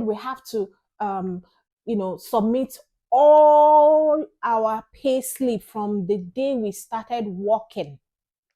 we have to, submit all our pay slip from the day we started working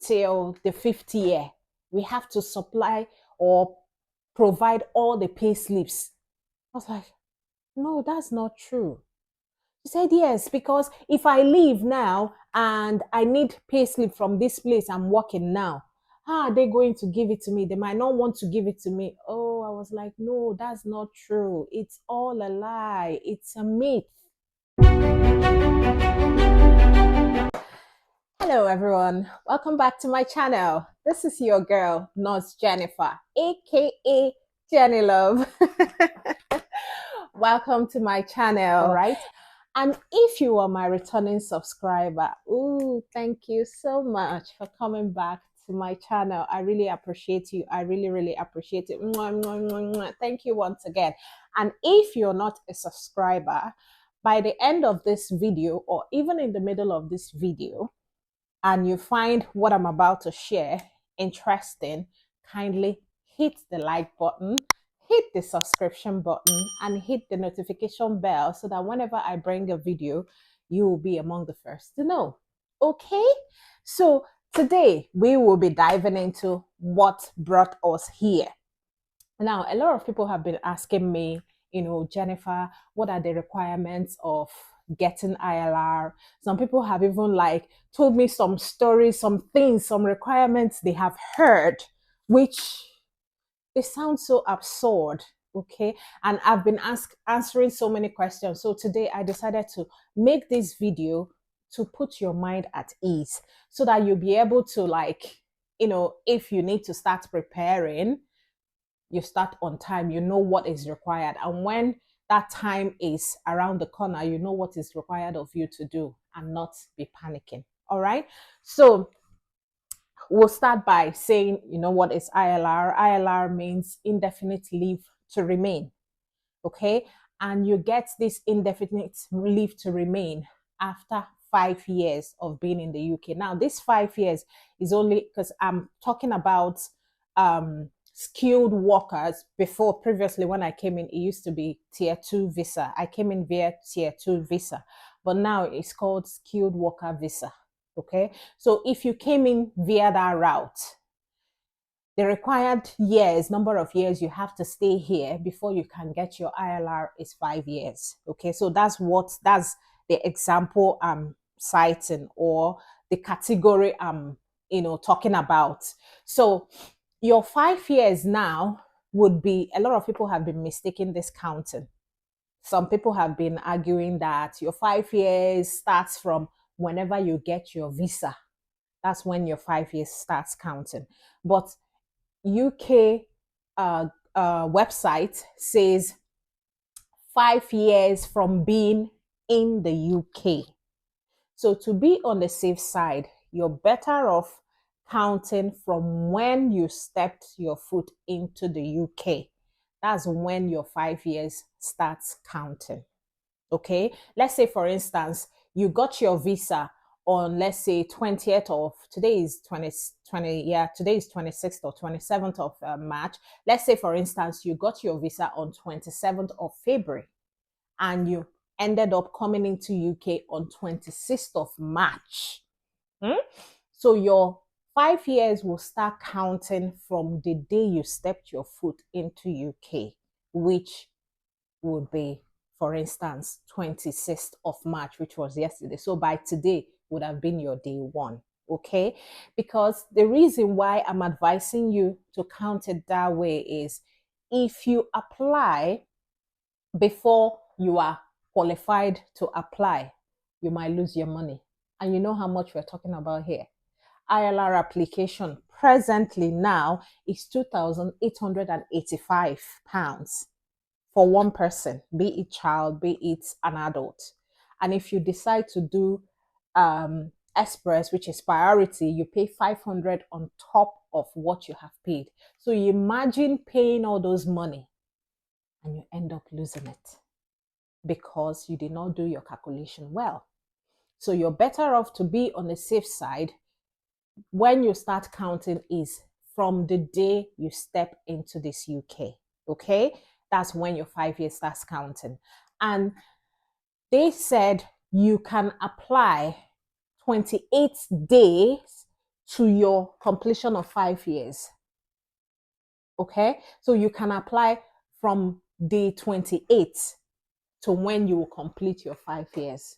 till the fifth year. We have to supply or provide all the pay slips. I was like, no, that's not true. She said, yes, because if I leave now and I need pay slip from this place I'm working now, how are they going to give it to me? They might not want to give it to me. Oh, I was like, no, that's not true. It's all a lie. It's a myth. Hello, everyone. Welcome back to my channel. This is your girl, Nurse Jennifer, aka Jenny Love. Welcome to my channel. All right. And if you are my returning subscriber, ooh, thank you so much for coming back to my channel. I really appreciate you. I really appreciate it. Mwah, mwah, mwah, mwah. Thank you once again. And if you're not a subscriber, by the end of this video, or even in the middle of this video, and you find what I'm about to share interesting, kindly hit the like button, hit the subscription button, and hit the notification bell so that whenever I bring a video, you will be among the first to know. Okay? So today we will be diving into what brought us here. Now, a lot of people have been asking me, Jennifer, what are the requirements of getting ILR? Some people have even told me some stories, some things, some requirements they have heard, which they sound so absurd. Okay. And I've been answering so many questions. So today I decided to make this video to put your mind at ease so that you'll be able to if you need to start preparing, you start on time, you know what is required. And when that time is around the corner, you know what is required of you to do and not be panicking. All right. So we'll start by saying, what is ILR? ILR means indefinite leave to remain. Okay. And you get this indefinite leave to remain after 5 years of being in the UK. Now, this 5 years is only because I'm talking about skilled workers. Previously when I came in, it used to be tier 2 visa. I came in via tier 2 visa, but now it's called skilled worker visa. Okay. So if you came in via that route, the required number of years you have to stay here before you can get your ILR is 5 years. Okay. So that's the example I'm citing, or the category I'm, talking about. So your 5 years now would be, a lot of people have been mistaking this counting. Some people have been arguing that your 5 years starts from whenever you get your visa. That's when your 5 years starts counting. But UK website says 5 years from being in the UK. So to be on the safe side, you're better off counting from when you stepped your foot into the UK. That's when your 5 years starts counting. Okay. Let's say, for instance, you got your visa on, let's say, 20th of, today is 26th or 27th of March. Let's say, for instance, you got your visa on 27th of February and you ended up coming into UK on 26th of March. So your 5 years will start counting from the day you stepped your foot into UK, which would be, for instance, 26th of March, which was yesterday. So by today would have been your day one. Okay. Because the reason why I'm advising you to count it that way is, if you apply before you are qualified to apply, you might lose your money. And you know how much we're talking about here. ILR application presently now is £2,885 for one person, be it child, be it an adult. And if you decide to do express, which is priority, you pay 500 on top of what you have paid. So you imagine paying all those money and you end up losing it because you did not do your calculation well. So you're better off to be on the safe side. When you start counting is from the day you step into this UK. Okay. That's when your 5 years starts counting. And they said you can apply 28 days to your completion of 5 years. Okay, so you can apply from day 28 to when you will complete your 5 years.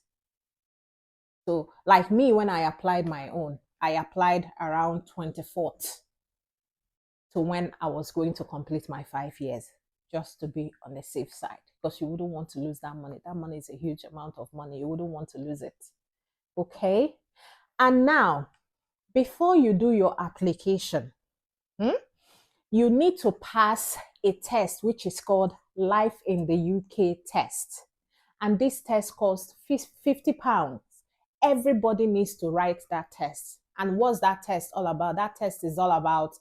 So, like me, when I applied my own, I applied around 24th to when I was going to complete my 5 years, just to be on the safe side, because you wouldn't want to lose that money. That money is a huge amount of money. You wouldn't want to lose it. Okay. And now, before you do your application, you need to pass a test which is called Life in the UK test. And this test costs £50. Everybody needs to write that test. And what's that test all about? That test is all about,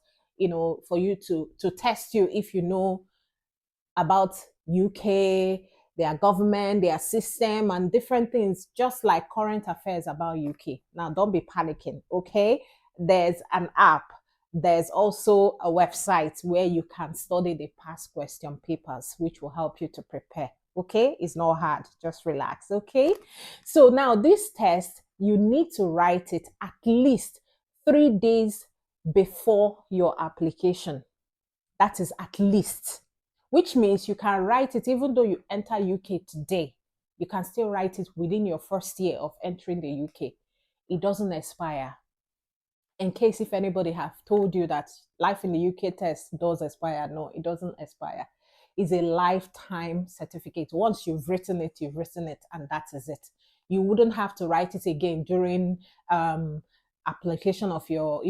for you to test you if you know about UK, their government, their system, and different things, just like current affairs about UK. Now, don't be panicking, okay? There's an app. There's also a website where you can study the past question papers, which will help you to prepare. Okay, it's not hard, just relax. Okay, so now this test, you need to write it at least 3 days before your application. That is at least, which means you can write it even though you enter UK today. You can still write it within your first year of entering the UK. It doesn't expire. In case if anybody have told you that Life in the UK test does expire, no, it doesn't expire. It's a lifetime certificate. Once you've written it, and that is it. You wouldn't have to write it again during application of your,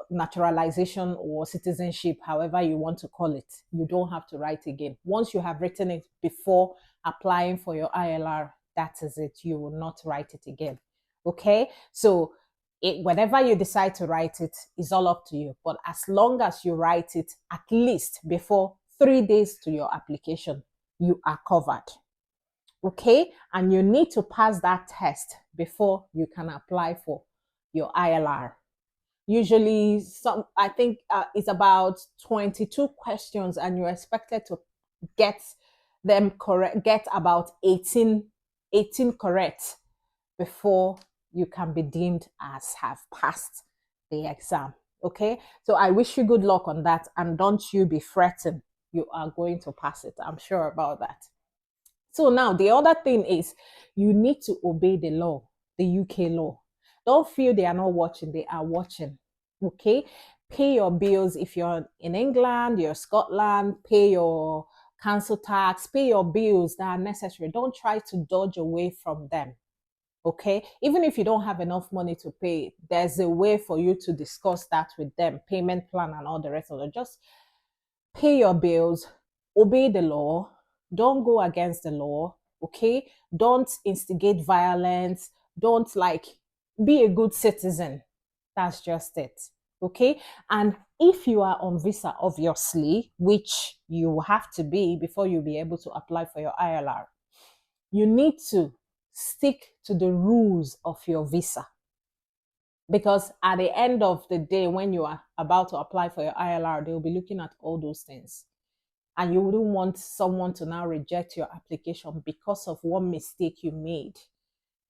naturalization or citizenship, however you want to call it. You don't have to write again. Once you have written it before applying for your ILR, that is it. You will not write it again. Okay, so whenever you decide to write it is all up to you. But as long as you write it at least before 3 days to your application, you are covered. Okay, and you need to pass that test before you can apply for your ILR. Usually, I think it's about 22 questions, and you're expected to get them correct, get about 18 correct before you can be deemed as have passed the exam. Okay, so I wish you good luck on that, and don't you be fretting. You are going to pass it. I'm sure about that. So now the other thing is you need to obey the law, the UK law. Don't feel they are not watching, they are watching. Okay, pay your bills. If you're in England, you're Scotland, pay your council tax, pay your bills that are necessary. Don't try to dodge away from them. Okay, even if you don't have enough money to pay, there's a way for you to discuss that with them, payment plan and all the rest of it. Just pay your bills, obey the law, don't go against the law. Okay, don't instigate violence, don't be a good citizen. That's just it. Okay, and if you are on visa, obviously, which you have to be before you'll be able to apply for your ILR, you need to stick to the rules of your visa. Because at the end of the day, when you are about to apply for your ILR, they'll be looking at all those things. And you wouldn't want someone to now reject your application because of one mistake you made.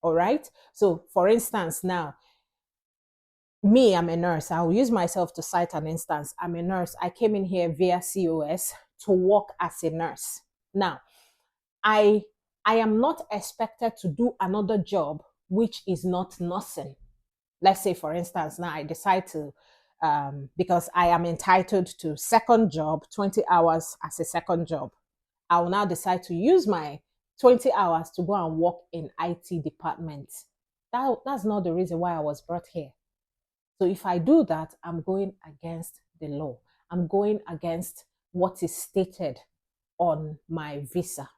All right. So, for instance, now, me, I'm a nurse. I'll use myself to cite an instance. I'm a nurse. I came in here via COS to work as a nurse. Now, I am not expected to do another job which is not nursing. Let's say, for instance, now I decide to, because I am entitled to second job, 20 hours as a second job. I will now decide to use my 20 hours to go and work in IT department. That's not the reason why I was brought here. So if I do that, I'm going against the law. I'm going against what is stated on my visa.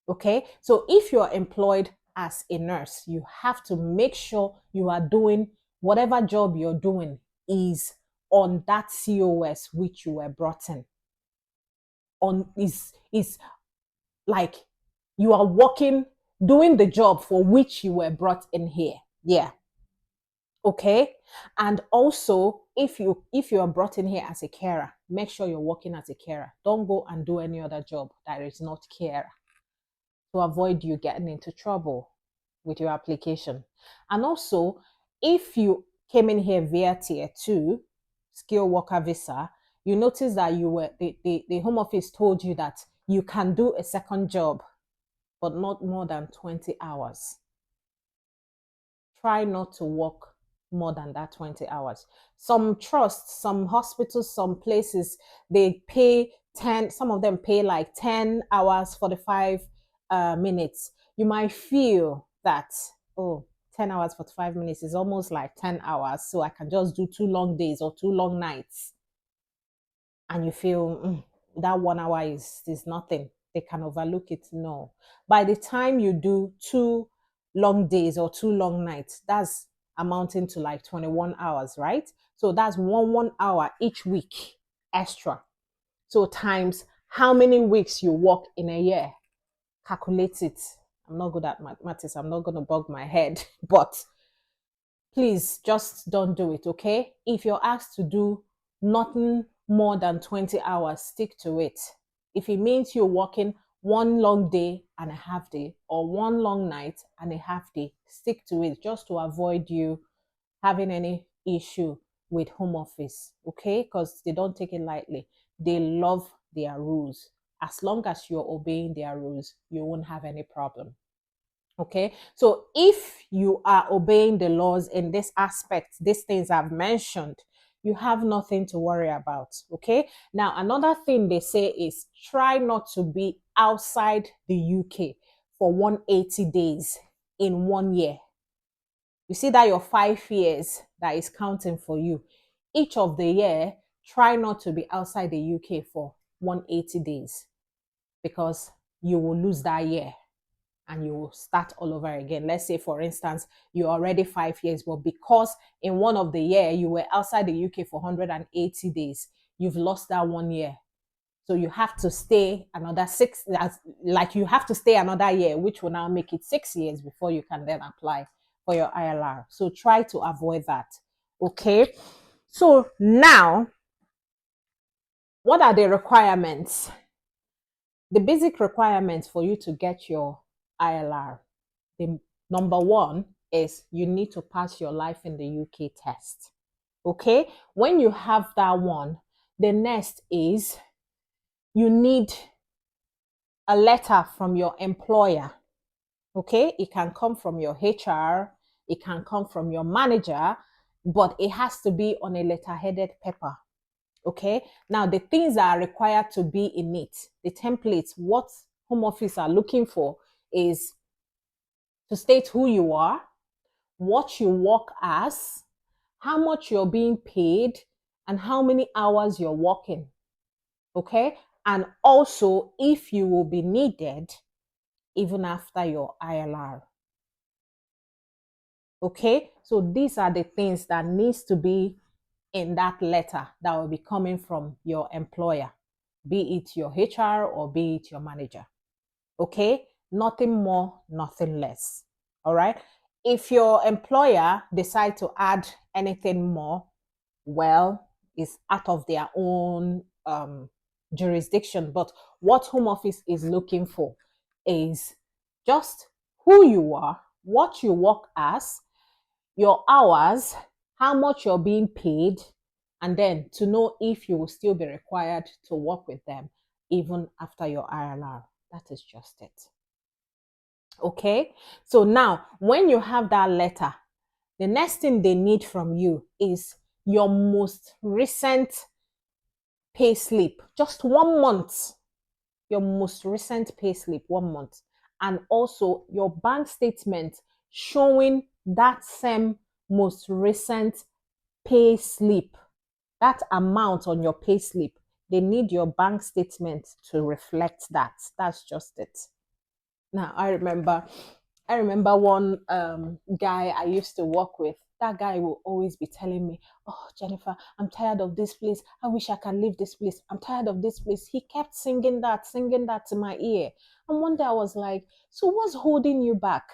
Okay, so if you're employed as a nurse, you have to make sure you are doing whatever job you're doing is on that COS which you were brought in. Is like you are working, doing the job for which you were brought in here. Yeah. Okay. And also, if you are brought in here as a carer, make sure you're working as a carer. Don't go and do any other job that is not carer, to avoid you getting into trouble with your application. And also, if you came in here via tier 2 skilled worker visa, you notice that the home office told you that you can do a second job, but not more than 20 hours. Try not to work more than that 20 hours. Some trusts, some hospitals, some places, they pay 10, some of them pay like 10 hours, 45 minutes. You might feel that, oh, 10 hours, 45 minutes is almost like 10 hours. So I can just do 2 long days or 2 long nights. And you feel that 1 hour is nothing. They can overlook it. No. By the time you do 2 long days or 2 long nights, that's amounting to like 21 hours, right? So that's 1 hour each week extra. So times how many weeks you work in a year, calculate it. I'm not good at mathematics. I'm not going to bug my head, but please just don't do it, okay? If you're asked to do nothing more than 20 hours, stick to it. If it means you're working 1 long day and a half day or 1 long night and a half day, stick to it just to avoid you having any issue with home office, okay? Because they don't take it lightly. They love their rules. As long as you're obeying their rules, you won't have any problem. Okay, so if you are obeying the laws in this aspect, these things I've mentioned, you have nothing to worry about. Okay, now another thing they say is try not to be outside the UK for 180 days in 1 year. You see that your 5 years that is counting for you. Each of the year, try not to be outside the UK for 180 days because you will lose that year and you will start all over again. Let's say, for instance, you're already 5 years, but because in one of the year you were outside the UK for 180 days, you've lost that 1 year. So you have to stay another six, like you have to stay another year, which will now make it 6 years before you can then apply for your ILR. So try to avoid that. Okay. So now, what are the requirements? The basic requirements for you to get your ILR. The number one is you need to pass your life in the UK test. Okay, when you have that one, the next is you need a letter from your employer. Okay, it can come from your HR, it can come from your manager, but it has to be on a letter-headed paper. Okay, now the things that are required to be in it, the templates, what home office are looking for is to state who you are, what you work as, how much you're being paid, and how many hours you're working. Okay, and also if you will be needed even after your ILR. Okay, so these are the things that needs to be in that letter that will be coming from your employer, be it your HR or be it your manager. Okay, nothing more, nothing less. All right, if your employer decide to add anything more, well, it's out of their own jurisdiction. But what home office is looking for is just who you are, what you work as, your hours, how much you're being paid, and then to know if you will still be required to work with them even after your ILR. That is just it. Okay, so now when you have that letter, the next thing they need from you is your most recent pay slip, just 1 month, your most recent pay slip, 1 month, and also your bank statement showing that same most recent pay slip, that amount on your pay slip. They need your bank statement to reflect that. That's just it. Now I remember one guy I used to work with. That guy will always be telling me, "Oh, Jennifer, I'm tired of this place. I wish I can leave this place. I'm tired of this place." He kept singing that to my ear. And one day I was like, "So what's holding you back?"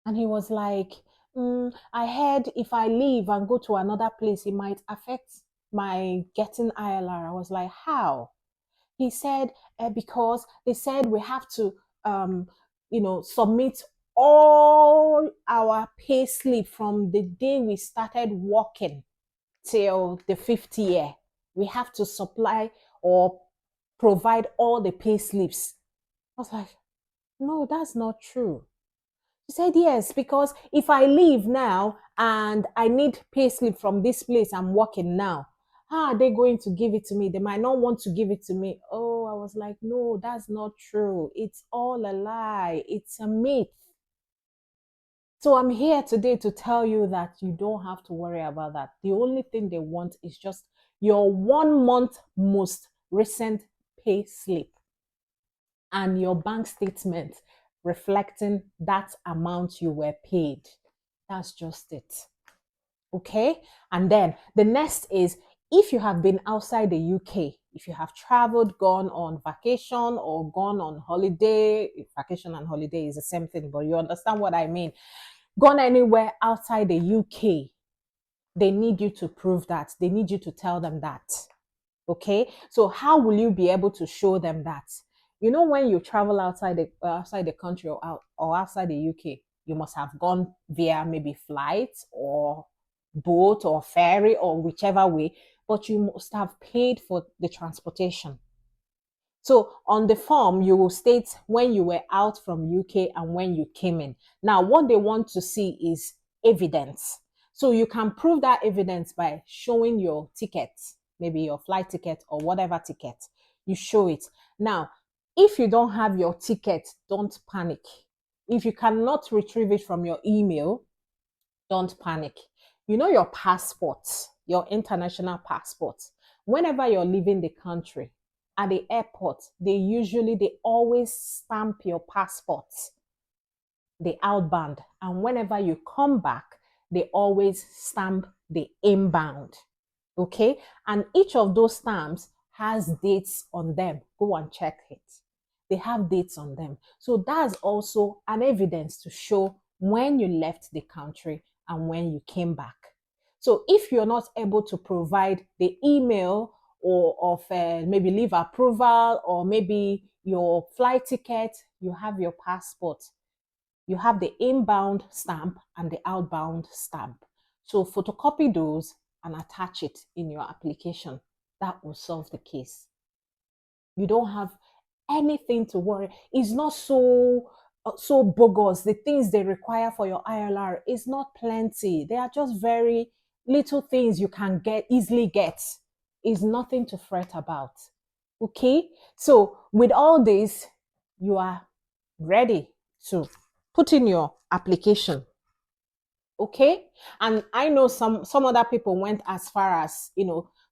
And he was like, I heard if I leave and go to another place, it might affect my getting ILR. I was like, how? He said, because they said we have to, um, submit all our pay slip from the day we started working till the fifth year. We have to supply or provide all the pay slips. I was like, no, that's not true. She said, yes, because if I leave now and I need pay slip from this place I'm working now, how are they going to give it to me? They might not want to give it to me. Oh, I was like, no, that's not true. It's all a lie. It's a myth. So I'm here today to tell you that you don't have to worry about that. The only thing they want is just your 1 month most recent pay slip and your bank statement reflecting that amount you were paid. That's just it. Okay. And then the next is, if you have been outside the UK, if you have traveled, gone on vacation or gone on holiday, vacation and holiday is the same thing, but you understand what I mean. Gone anywhere outside the UK, they need you to prove that. They need you to tell them that. Okay. So how will you be able to show them that? When you travel outside the country or outside the UK, you must have gone via maybe flight or boat or ferry or whichever way, but you must have paid for the transportation. So on the form, you will state when you were out from UK and when you came in. Now, what they want to see is evidence. So you can prove that evidence by showing your ticket, maybe your flight ticket or whatever ticket. You show it. Now, if you don't have your ticket, don't panic. If you cannot retrieve it from your email, don't panic. Your passport, your international passport. Whenever you're leaving the country, at the airport, they always stamp your passport, the outbound. And whenever you come back, they always stamp the inbound. Okay. And each of those stamps has dates on them. Go and check it. They have dates on them. So that's also an evidence to show when you left the country and when you came back. So if you're not able to provide the email or of maybe leave approval or maybe your flight ticket, you have your passport, you have the inbound stamp and the outbound stamp. So photocopy those and attach it in your application. That will solve the case. You don't have anything to worry. It's not so bogus. The things they require for your ILR is not plenty. They are just very little things you can easily get. Is nothing to fret about. Okay? So with all this, you are ready to put in your application. Okay. And I know some other people went as far as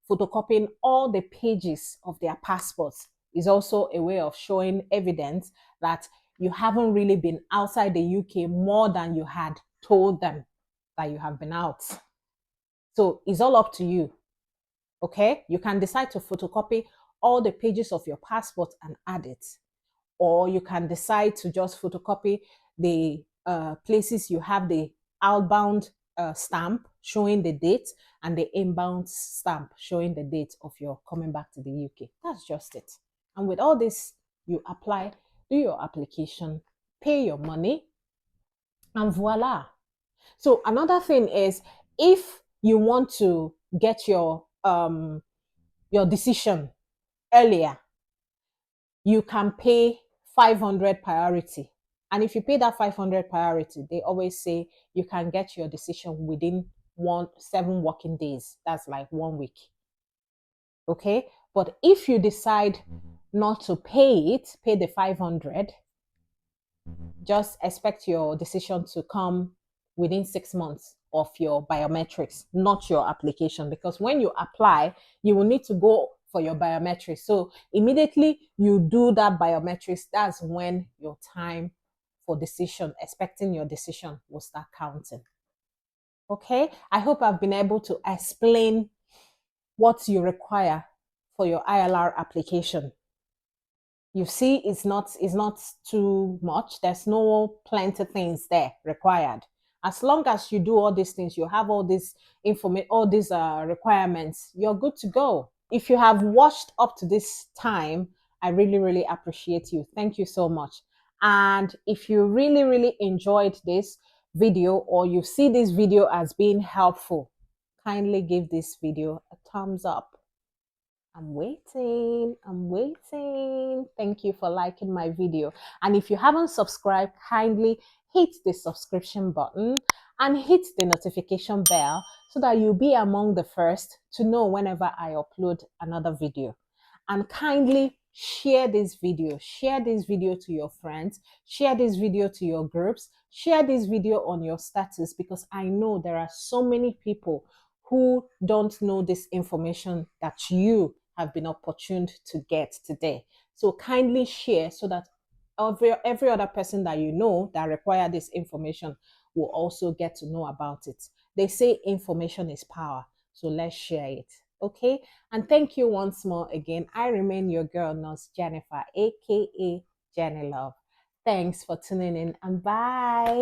photocopying all the pages of their passports is also a way of showing evidence that you haven't really been outside the UK more than you had told them that you have been out. So it's all up to you. Okay. You can decide to photocopy all the pages of your passport and add it, or you can decide to just photocopy the places you have the outbound stamp showing the date and the inbound stamp showing the date of your coming back to the UK. That's just it. And with all this, you apply, do your application, pay your money, and voila. So another thing is, if you want to get your decision earlier, you can pay 500 priority. And if you pay that 500 priority, they always say you can get your decision within 7 working days. That's like 1 week. Okay. But if you decide not to pay the 500, just expect your decision to come within 6 months of your biometrics, not your application. Because when you apply, you will need to go for your biometrics. So immediately you do that biometrics, that's when your time for decision, expecting your decision, will start counting. Okay. I hope I've been able to explain what you require for your ILR application. You see, it's not too much. There's no plenty things there required. As long as you do all these things, you have all these information, all these requirements, you're good to go. If you have watched up to this time, I really, really appreciate you. Thank you so much. And if you really, really enjoyed this video, or you see this video as being helpful, kindly give this video a thumbs up. I'm waiting. I'm waiting. Thank you for liking my video. And if you haven't subscribed, kindly hit the subscription button and hit the notification bell so that you'll be among the first to know whenever I upload another video. And kindly share this video. Share this video to your friends. Share this video to your groups. Share this video on your status, because I know there are so many people who don't know this information that you have been opportuned to get today. So kindly share so that every other person that you know that require this information will also get to know about it. They say information is power. So let's share it. Okay. And thank you once more again. I remain your girl, Nurse Jennifer, aka Jenny Love. Thanks for tuning in, and bye.